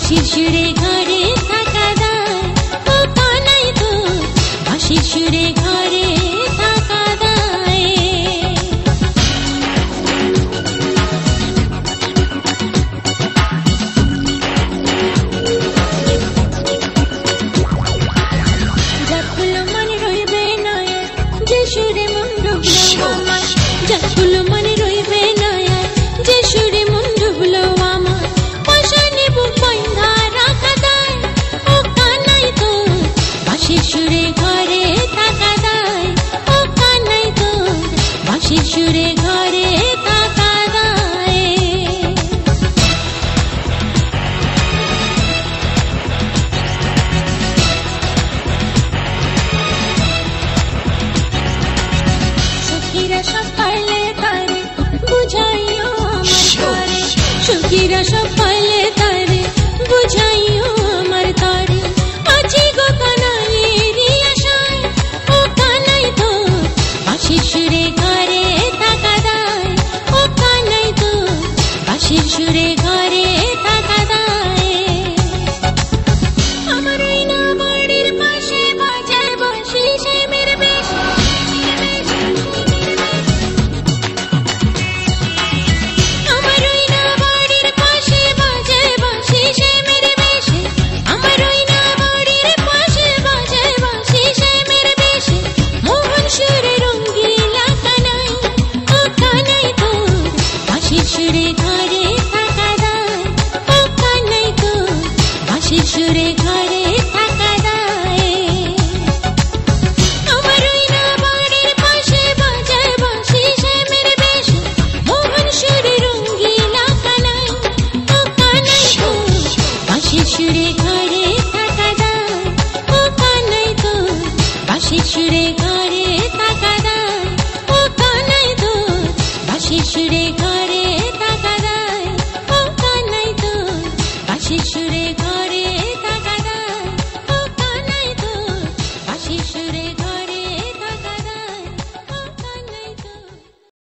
বাঁশির সুরে ঘরে থাকা দায়, ও কানাই তোর বাঁশির সুরে ঘরে থাকা দায়। যাকুলো মন রইবে নয়া যে সুরে মন ডুবলো আমার, যাকুলো মন রইবে নয়া যে সুরে মন ডুবলো আমার। পাশানে বুক বাঁধা রাখা দায়, ও কানাই তোর বাঁশির সুরে ঘরে থাকা দায়, ও কানাই তোর বাঁশির সুরে ঘরে থাকা দায়। সখীরা সব পারলে তারে বুঝাইও আমার তরে, সখীরা সব পারলে তারে বুঝাইও আমার তরে। আছি গো কানাইয়েরই আশায়, ও কানাই তোর বাঁশির সুরে ঘরে থাকা দায়, ও কানাই তোর বাঁশির সুরে ঘরে থাকা দায়। আমার ওই না বাড়ির পাশে বাজায় বাঁশি সে মেরে বেশ, আমার ওই না বাড়ির পাশে বাজায় বাঁশি সে মেরে বেশ, আমার ওই না বাড়ির পাশে বাজায় বাঁশি সে মেরে বেশ। মোহন সুরে রঙ্গিলা কানাই, ও কানাই তোর বাঁশির সুরে ঘরে থাকা দায়, ও কানাই তোর বাঁশির সুরে ঘরে থাকা দায়। আমার ওই না বাড়ির পাশে বাজায় বাঁশি সে মেরে বেশ, মোহন সুরে রঙ্গিলা কানাই, ও কানাই তোর বাঁশির সুরে ঘরে থাকা দায়, ও কানাই তোর বাঁশির সুরে ঘরে থাকা দায়, ও কানাই তোর বাঁশির সুরে ঘরে থাকা দায়, ও কানাই তোর বাঁশির সুরে ঘরে